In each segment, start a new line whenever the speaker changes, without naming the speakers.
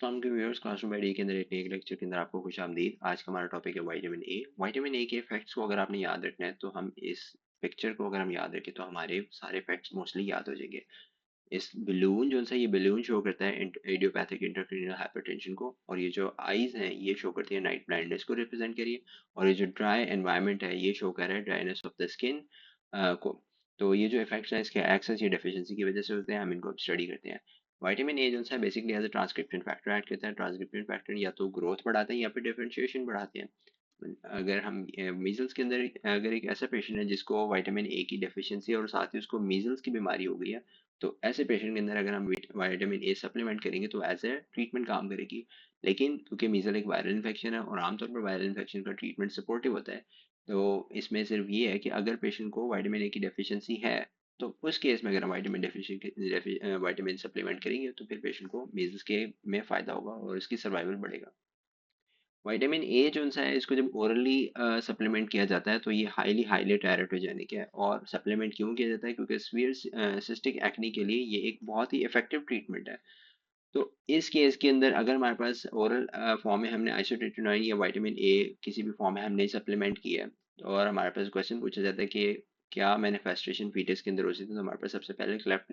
अस्सलाम वालेकुम viewers, classroom by day के अंदर एक नए लेक्चर के अंदर आपको खुशामदीद। आज का हमारा टॉपिक है विटामिन ए। विटामिन ए के इफेक्ट्स को अगर आपने याद रखना है तो हम इस पिक्चर को अगर हम याद रखें तो हमारे सारे इफेक्ट्स मोस्टली याद हो जाएंगे। इस बलून जो सा ये बलून शो करता है इडियोपैथिक इंट्राक्रेनियल हाइपरटेंशन को, और ये जो आईज हैं ये शो करती है नाइट ब्लाइंडनेस को रिप्रेजेंट करिए, और ये जो ड्राई एनवायरनमेंट है ये शो कर रहा है ड्राइनेस ऑफ द स्किन को। तो ये जो इफेक्ट्स हैं इसके एक्सेस या डेफिशिएंसी की वजह से होते हैं, हम इनको अब स्टडी करते हैं। विटामिन ए जो है basically as a transcription factor add करता है। ट्रांसक्रिप्शन फैक्टर या तो ग्रोथ बढ़ाते हैं या फिर डिफरेंशिएशन बढ़ाते हैं। अगर हम मीजल्स के अंदर अगर एक ऐसा पेशेंट है जिसको विटामिन ए की डेफिशिएंसी और साथ ही उसको मीजल्स की बीमारी हो गई है, तो ऐसे पेशेंट के अंदर अगर हम विटामिन ए सप्लीमेंट करेंगे तो एज ए ट्रीटमेंट काम करेगी। लेकिन क्योंकि मीजल एक वायरल इन्फेक्शन है और आमतौर पर वायरल इन्फेक्शन का ट्रीटमेंट सपोर्टिव होता है, तो इसमें सिर्फ ये है कि अगर पेशेंट को विटामिन ए की डेफिशिएंसी है तो उस केस में अगर हम विटामिन सप्लीमेंट करेंगे तो फिर पेशेंट को मीजल्स के में फ़ायदा होगा और इसकी सर्वाइवल बढ़ेगा। विटामिन ए जो सा है इसको जब ओरली सप्लीमेंट किया जाता है तो ये हाईली हाईली टेराटोजेनिक है। और सप्लीमेंट क्यों किया जाता है? क्योंकि सीवियर सिस्टिक एक्नी के लिए ये एक बहुत ही इफेक्टिव ट्रीटमेंट है। तो इस केस के अंदर अगर हमारे पास ओरल फॉर्म में हमने आइसोट्रेटिनोइन या विटामिन ए किसी भी फॉर्म में हमने सप्लीमेंट किया है, और हमारे पास क्वेश्चन पूछा जाता है कि क्या मैनिफेस्टेशन फीटस के अंदर हो सकती है, तो हमारे पास सबसे पहले क्लेफ्ट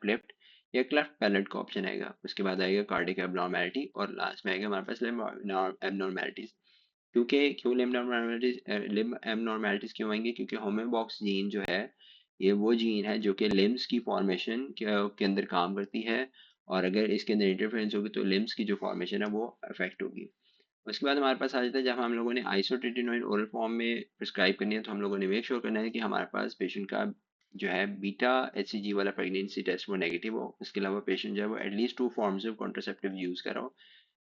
लिफ्ट या क्लेफ्ट पैलेट का ऑप्शन आएगा। उसके बाद आएगा कार्डिक एबनॉर्मेलिटी और लास्ट में आएगा हमारे पास लिम्ब एबनॉर्मेलिटीज। लिम्ब एबनॉर्मेलिटीज क्यों आएंगे? क्योंकि होमोबॉक्स जीन जो है ये वो जीन है जो कि लिम्स की फॉर्मेशन के अंदर काम करती है, और अगर इसके अंदर इंटरफेरेंस होगी तो लिम्स की जो फॉर्मेशन है वो अफेक्ट होगी। उसके बाद हमारे पास आ जाता है जब हम लोगों ने आइसोट्रेटिनोइन ओरल फॉर्म में प्रिस्क्राइब करनी है तो हम लोगों ने मेक श्योर करना है कि हमारे पास पेशेंट का जो है बीटा HCG वाला प्रेगनेंसी टेस्ट वो नेगेटिव हो। इसके अलावा पेशेंट जो है वो at least 2 forms of contraceptive use कर रहा हो,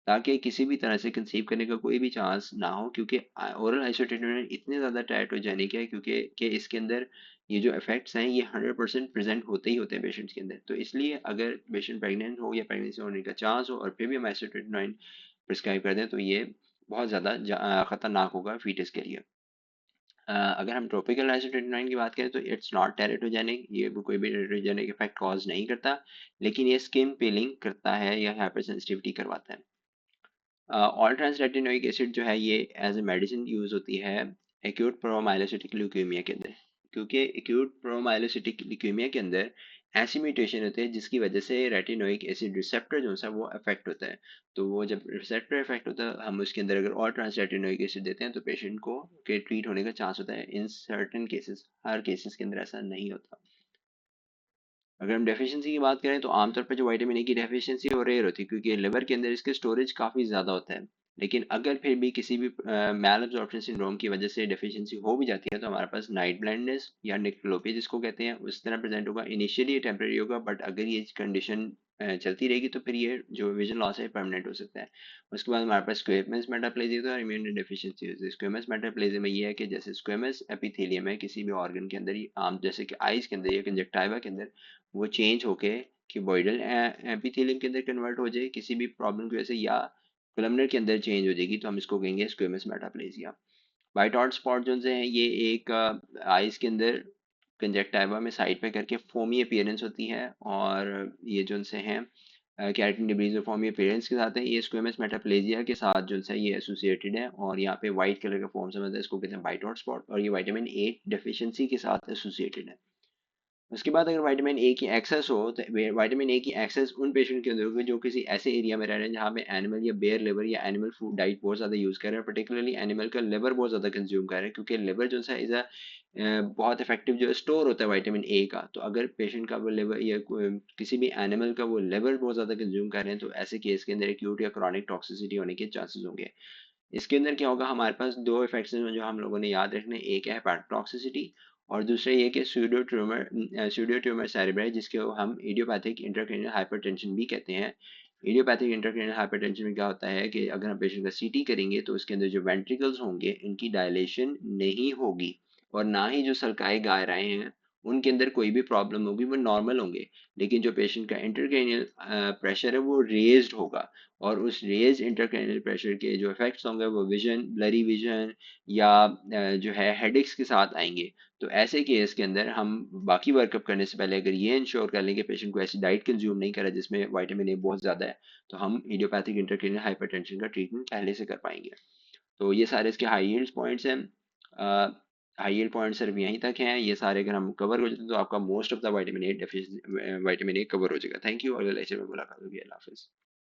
ताकि किसी भी तरह से कंसीव करने का कोई भी चांस ना हो। क्योंकि ओरल आइसोटेटोन इतने ज़्यादा टेराटोजेनिक है क्योंकि इसके अंदर ये जो इफेक्ट्स हैं ये 100% प्रेजेंट होते ही होते हैं पेशेंट्स के अंदर। तो इसलिए अगर पेशेंट प्रेग्नेंट हो या प्रेगनेंसी होने का चांस हो और फिर भी हम आइसोटेटोन प्रिस्क्राइब कर दें तो ये बहुत ज़्यादा खतरनाक होगा फीटस के लिए। अगर हम ट्रॉपिकल आइसोटेटोन की बात करें तो इट्स नॉट टेराटोजेनिक, ये कोई भी टेराटोजेनिक इफेक्ट कॉज नहीं करता, लेकिन ये स्किन पीलिंग करता है या हाइपर सेंसिटिविटी करवाता है। ऑल ट्रांसरेटिनोइक एसिड जो है ये एज ए मेडिसिन यूज होती है एक्यूट प्रोमाइलोसिटिक ल्यूकेमिया के अंदर। क्योंकि एक्यूट प्रोमाइलोसिटिक ल्यूकेमिया के अंदर ऐसी म्यूटेशन होती है जिसकी वजह से रेटिनोइक एसिड रिसेप्टर जो है वो अफेक्ट होता है। तो वो जब रिसेप्टर अफेक्ट होता है हम उसके अंदर अगर और ट्रांसरेटिनोइक एसिड देते हैं तो पेशेंट को के ट्रीट होने का चांस होता है। In certain cases, her cases के अंदर ऐसा नहीं होता। अगर हम डेफिशिएंसी की बात करें तो आमतौर पर जो विटामिन ए की डेफिशिएंसी वो रेयर होती है क्योंकि लिवर के अंदर इसके स्टोरेज काफ़ी ज़्यादा होता है। लेकिन अगर फिर भी किसी भी मैल एब्जॉर्प्शन सिंड्रोम की वजह से डेफिशिएंसी हो भी जाती है तो हमारे पास नाइट ब्लाइंडनेस या निक्टोलोपिया जिसको कहते हैं उस तरह प्रेजेंट होगा। इनिशियली ये टेम्परेरी होगा, बट अगर ये कंडीशन चलती रहेगी तो फिर ये जो विजन लॉस है परमानेंट हो सकता है। उसके बाद हमारे पास स्क्वेमस मेटाप्लेजिया होता है और इम्यून डेफिशिएंसी होती है। स्क्वेमस मेटाप्लेजिया में ये है कि जैसे स्क्वेमस एपिथेलियम है किसी भी ऑर्गन के अंदर, आम जैसे कि आइज के अंदर या कंजक्टिवा के अंदर, वो चेंज होके क्यूबॉइडल एपिथेलियम के अंदर कन्वर्ट हो जाए किसी भी प्रॉब्लम की वजह से, या कोलमनर के अंदर चेंज हो जाएगी तो हम इसको कहेंगे squamous metaplasia. White hot spot जो है ये एक आइज के अंदर कंजक्टिवा में साइड पे करके फोमी अपीयरेंस होती है, और ये जो से हैं कैरेटिन डिब्रीज और फोमी अपीयरेंस के साथ है। ये स्क्वेमस मेटाप्लेजिया के साथ जो है ये एसोसिएटेड है, और यहाँ पे व्हाइट कलर का फॉर्म समझते हैं, इसको कहते हैं वाइट हॉट स्पॉट, और ये विटामिन ए डेफिशिएंसी के साथ एसोसिएटेड है। उसके बाद अगर विटामिन ए की एक्सेस हो तो विटामिन ए की एक्सेस उन पेशेंट के अंदर होगी जो किसी ऐसे एरिया में रह रहे हैं जहाँ पे एनिमल या बेयर लिवर या एनिमल फूड डाइट बहुत ज़्यादा यूज़ कर रहे हैं, पर्टिकुलरली एनिमल का लिवर बहुत ज़्यादा कंज्यूम कर रहे हैं। क्योंकि लिवर जो है इज़ अ बहुत इफेक्टिव जो स्टोर होता है विटामिन ए का। तो अगर पेशेंट का वो लिवर या किसी भी एनिमल का वो लिवर बहुत ज़्यादा कंज्यूम कर रहे हैं तो ऐसे केस के अंदर एक्यूट या क्रॉनिक टॉक्सिसिटी होने के चांसेस होंगे। इसके अंदर क्या होगा, हमारे पास दो इफेक्ट्स हैं जो हम लोगों ने याद रखने। एक है हेपाटोटॉक्सिसिटी और दूसरा ये कि स्यूडोट्यूमर सेरेब्राई, जिसको हम इडियोपैथिक इंट्राक्रेनियल हाइपरटेंशन भी कहते हैं। इडियोपैथिक इंट्राक्रेनियल हाइपरटेंशन में क्या होता है कि अगर हम पेशेंट का सीटी करेंगे तो उसके अंदर जो वेंट्रिकल्स होंगे इनकी डायलेशन नहीं होगी, और ना ही जो सल्काई गायराएं हैं उनके अंदर कोई भी प्रॉब्लम होगी वो नॉर्मल होंगे, लेकिन जो पेशेंट का इंटरक्रेनियल प्रेशर है वो रेज्ड होगा, और उस रेज इंटरक्रेनियल प्रेशर के जो इफेक्ट्स होंगे वो विजन, ब्लरी विजन, या जो है हेडेक्स के साथ आएंगे। तो ऐसे केस के अंदर हम बाकी वर्कअप करने से पहले अगर ये इंश्योर कर लें कि पेशेंट को ऐसी डाइट कंज्यूम नहीं करा जिसमें विटामिन ए बहुत ज़्यादा है, तो हम इडियोपैथिक इंटरक्रेनियल हाइपरटेंशन का ट्रीटमेंट पहले से कर पाएंगे। तो ये सारे इसके हाई यील्ड पॉइंट्स हैं। हाई यील्ड पॉइंट सिर्फ यहीं तक हैं, ये सारे अगर हम कवर हो जाते हैं तो आपका most of the vitamin A deficiency vitamin A cover हो जाएगा। थैंक यू, अगले लेक्चर में मुलाकात होगी। अल्लाह हाफिज़।